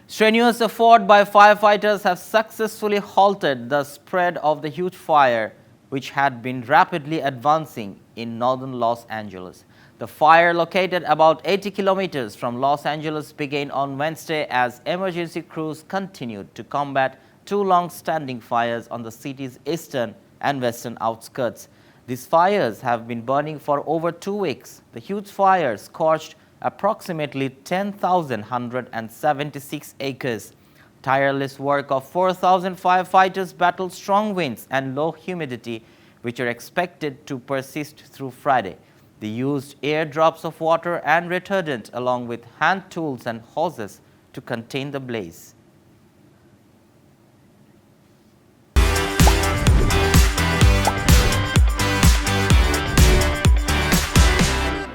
Strenuous effort by firefighters have successfully halted the spread of the huge fire, which had been rapidly advancing in northern Los Angeles. The fire, located about 80 kilometers from Los Angeles, began on Wednesday as emergency crews continued to combat two long-standing fires on the city's eastern and western outskirts. These fires have been burning for over 2 weeks. The huge fire scorched approximately 10,176 acres. Tireless work of 4,000 firefighters battled strong winds and low humidity, which are expected to persist through Friday. They used airdrops of water and retardant along with hand tools and hoses to contain the blaze.